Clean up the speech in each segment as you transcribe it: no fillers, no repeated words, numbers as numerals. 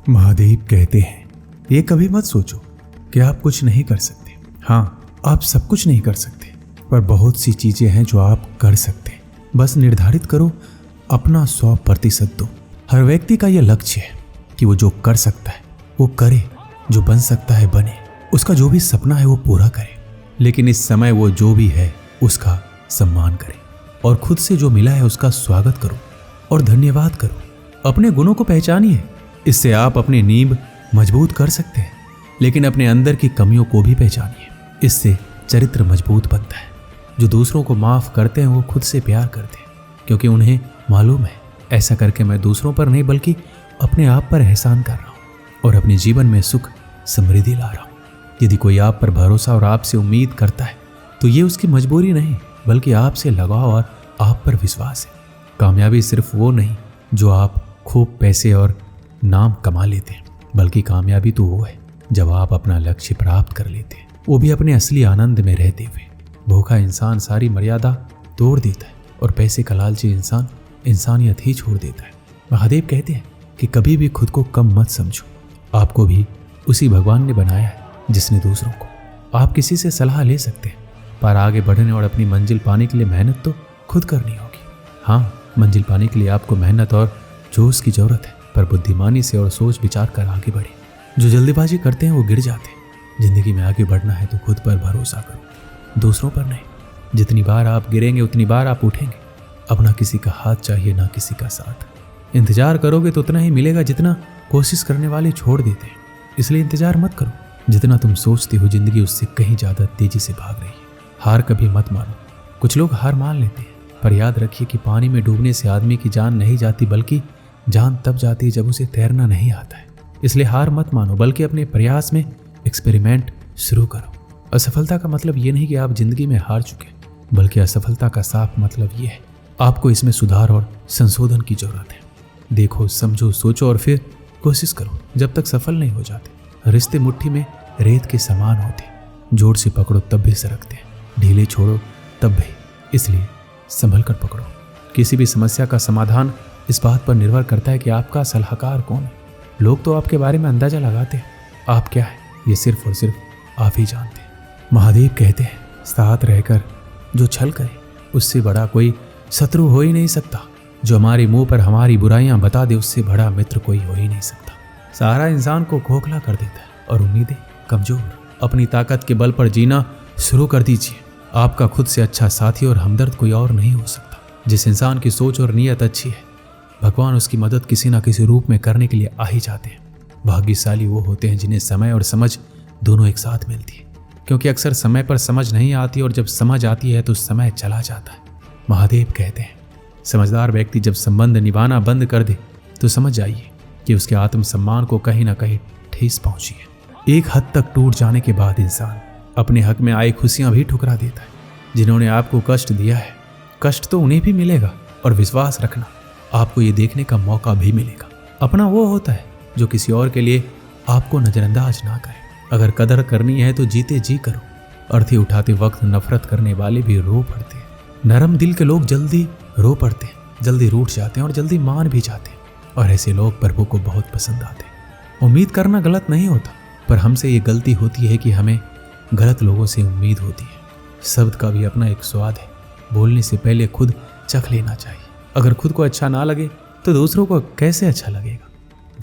महादेव कहते हैं, ये कभी मत सोचो कि आप कुछ नहीं कर सकते। हाँ, आप सब कुछ नहीं कर सकते, पर बहुत सी चीजें हैं जो आप कर सकते हैं। बस निर्धारित करो, अपना 100% दो। हर व्यक्ति का यह लक्ष्य है कि वो जो कर सकता है वो करे, जो बन सकता है बने, उसका जो भी सपना है वो पूरा करे। लेकिन इस समय वो जो भी है उसका सम्मान करे और खुद से जो मिला है उसका स्वागत करो और धन्यवाद करो। अपने गुणों को पहचानिए, इससे आप अपनी नींव मजबूत कर सकते हैं। लेकिन अपने अंदर की कमियों को भी पहचानिए, इससे चरित्र मजबूत बनता है। जो दूसरों को माफ करते हैं वो खुद से प्यार करते हैं, क्योंकि उन्हें मालूम है ऐसा करके मैं दूसरों पर नहीं बल्कि अपने आप पर एहसान कर रहा हूँ और अपने जीवन में सुख समृद्धि ला रहा हूँ। यदि कोई आप पर भरोसा और आपसे उम्मीद करता है तो ये उसकी मजबूरी नहीं बल्कि आपसे लगाव और आप पर विश्वास है। कामयाबी सिर्फ वो नहीं जो आप खूब पैसे और नाम कमा लेते हैं, बल्कि कामयाबी तो वो है जब आप अपना लक्ष्य प्राप्त कर लेते हैं, वो भी अपने असली आनंद में रहते हुए। भूखा इंसान सारी मर्यादा तोड़ देता है और पैसे का लालची इंसान इंसानियत ही छोड़ देता है। महादेव कहते हैं कि कभी भी खुद को कम मत समझो, आपको भी उसी भगवान ने बनाया है जिसने दूसरों को। आप किसी से सलाह ले सकते हैं, पर आगे बढ़ने और अपनी मंजिल पाने के लिए मेहनत तो खुद करनी होगी। हाँ, मंजिल पाने के लिए आपको मेहनत और जोश की जरूरत है, पर बुद्धिमानी से और सोच विचार कर आगे बढ़े। जो जल्दीबाजी करते हैं वो गिर जाते हैं। जिंदगी में आगे बढ़ना है तो खुद पर भरोसा करो, दूसरों पर नहीं। जितनी बार आप गिरेंगे उतनी बार आप उठेंगे। अब ना किसी का हाथ चाहिए ना किसी का साथ। इंतजार करोगे तो उतना ही मिलेगा जितना कोशिश करने वाले छोड़ देते हैं। इसलिए इंतजार मत करो, जितना तुम सोचते हो जिंदगी उससे कहीं ज्यादा तेजी से भाग रही है। हार कभी मत मानो। कुछ लोग हार मान लेते हैं, पर याद रखिए कि पानी में डूबने से आदमी की जान नहीं जाती, बल्कि जान तब जाती है जब उसे तैरना नहीं आता है। इसलिए हार मत मानो, बल्कि अपने प्रयास में एक्सपेरिमेंट शुरू करो। असफलता का मतलब ये नहीं कि आप जिंदगी में हार चुके, बल्कि असफलता का साफ मतलब ये है आपको इसमें सुधार और संशोधन की जरूरत है। देखो, समझो, सोचो और फिर कोशिश करो जब तक सफल नहीं हो जाते। रिश्ते मुट्ठी में रेत के समान होते, जोर से पकड़ो तब भी सरकते, ढीले छोड़ो तब भी। इसलिए संभल कर पकड़ो। किसी भी समस्या का समाधान इस बात पर निर्भर करता है कि आपका सलाहकार कौन है। लोग तो आपके बारे में अंदाजा लगाते हैं, आप क्या है ये सिर्फ और सिर्फ आप ही जानते हैं। महादेव कहते हैं, साथ रहकर जो छल करे उससे बड़ा कोई शत्रु हो ही नहीं सकता। जो हमारे मुंह पर हमारी बुराइयां बता दे उससे बड़ा मित्र कोई हो ही नहीं सकता। सहारा इंसान को खोखला कर देता है और उम्मीदें कमजोर। अपनी ताकत के बल पर जीना शुरू कर दीजिए। आपका खुद से अच्छा साथी और हमदर्द कोई और नहीं हो सकता। जिस इंसान की सोच और नीयत अच्छी है, भगवान उसकी मदद किसी ना किसी रूप में करने के लिए आ ही जाते हैं। भाग्यशाली वो होते हैं जिन्हें समय और समझ दोनों एक साथ मिलती है, क्योंकि अक्सर समय पर समझ नहीं आती और जब समझ आती है तो समय चला जाता है। महादेव कहते हैं, समझदार व्यक्ति जब संबंध निभाना बंद कर दे तो समझ जाइए कि उसके आत्मसम्मान को कहीं ना कहीं ठेस पहुंची है। एक हद तक टूट जाने के बाद इंसान अपने हक में आई खुशियां भी ठुकरा देता है। जिन्होंने आपको कष्ट दिया है, कष्ट तो उन्हें भी मिलेगा, और विश्वास रखना आपको ये देखने का मौका भी मिलेगा। अपना वो होता है जो किसी और के लिए आपको नजरअंदाज ना करे। अगर कदर करनी है तो जीते जी करो। अर्थी उठाते वक्त नफरत करने वाले भी रो पड़ते हैं। नरम दिल के लोग जल्दी रो पड़ते हैं, जल्दी रूठ जाते हैं और जल्दी मान भी जाते हैं, और ऐसे लोग प्रभु को बहुत पसंद आते हैं। उम्मीद करना गलत नहीं होता, पर हमसे ये गलती होती है कि हमें गलत लोगों से उम्मीद होती है। शब्द का भी अपना एक स्वाद है, बोलने से पहले खुद चख लेना चाहिए। अगर खुद को अच्छा ना लगे तो दूसरों को कैसे अच्छा लगेगा।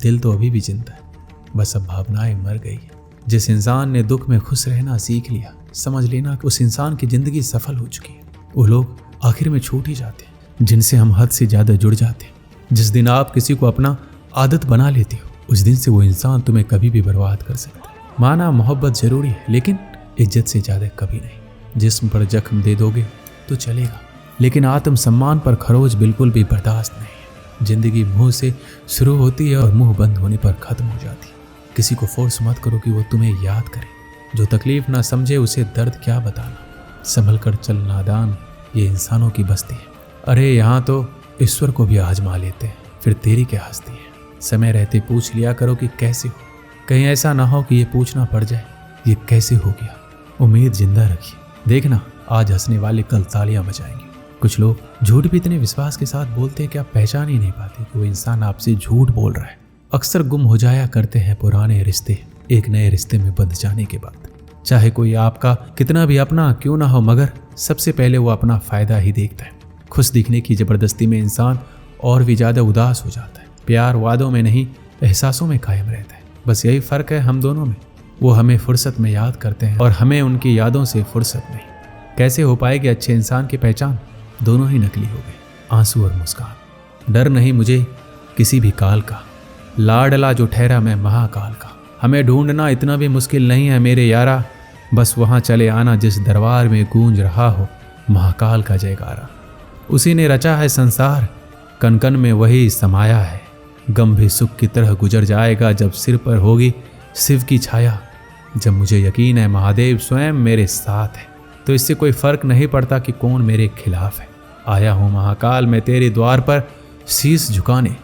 दिल तो अभी भी जिंदा है, बस अब भावनाएं मर गई है। जिस इंसान ने दुख में खुश रहना सीख लिया, समझ लेना कि उस इंसान की जिंदगी सफल हो चुकी है। वो लोग आखिर में छूट ही जाते हैं जिनसे हम हद से ज्यादा जुड़ जाते हैं। जिस दिन आप किसी को अपना आदत बना लेते हो, उस दिन से वो इंसान तुम्हें कभी भी बर्बाद कर सकता है। माना मोहब्बत जरूरी है, लेकिन इज्जत से ज्यादा कभी नहीं। जिस्म पर जख्म दे दोगे तो चलेगा, लेकिन आत्मसम्मान पर खरोच बिल्कुल भी बर्दाश्त नहीं है। जिंदगी मुंह से शुरू होती है और मुंह बंद होने पर खत्म हो जाती है। किसी को फोर्स मत करो कि वो तुम्हें याद करे। जो तकलीफ ना समझे उसे दर्द क्या बताना। संभल कर चल नादान, ये इंसानों की बस्ती है। अरे यहाँ तो ईश्वर को भी आजमा लेते हैं, फिर तेरी क्या हस्ती है। समय रहते पूछ लिया करो कि कैसे हो, कहीं ऐसा ना हो कि ये पूछना पड़ जाए ये कैसे हो गया। उम्मीद जिंदा रखिए, देखना आज हंसने वाले कल तालियां बजाएंगे। कुछ लोग झूठ भी इतने विश्वास के साथ बोलते हैं कि आप पहचान ही नहीं पाते कि वो इंसान आपसे झूठ बोल रहा है। अक्सर गुम हो जाया करते हैं पुराने रिश्ते एक नए रिश्ते में बंध जाने के बाद। चाहे कोई आपका कितना भी अपना क्यों ना हो, मगर सबसे पहले वो अपना फायदा ही देखता है। खुश दिखने की जबरदस्ती में इंसान और भी ज्यादा उदास हो जाता है। प्यार वादों में नहीं, एहसासों में कायम रहता है। बस यही फर्क है हम दोनों में। वो हमें फुर्सत में याद करते हैं और हमें उनकी यादों से फुर्सत नहीं। कैसे हो पाएगी अच्छे इंसान की पहचान? दोनों ही नकली हो गए, आंसू और मुस्कान। डर नहीं मुझे किसी भी काल का, लाडला जो ठहरा मैं महाकाल का। हमें ढूंढना इतना भी मुश्किल नहीं है मेरे यारा, बस वहाँ चले आना जिस दरबार में गूंज रहा हो महाकाल का जयकारा। उसी ने रचा है संसार, कन कन में वही समाया है। गम भी सुख की तरह गुजर जाएगा जब सिर पर होगी शिव की छाया। जब मुझे यकीन है महादेव स्वयं मेरे साथ है, तो इससे कोई फर्क नहीं पड़ता कि कौन मेरे खिलाफ है। आया हूँ महाकाल मैं तेरे द्वार पर शीश झुकाने,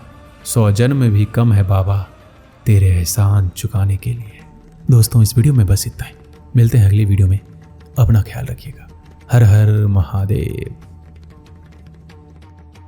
100 जन्म भी कम है बाबा तेरे एहसान चुकाने के लिए। दोस्तों, इस वीडियो में बस इतना ही। मिलते हैं अगली वीडियो में। अपना ख्याल रखिएगा। हर हर महादेव।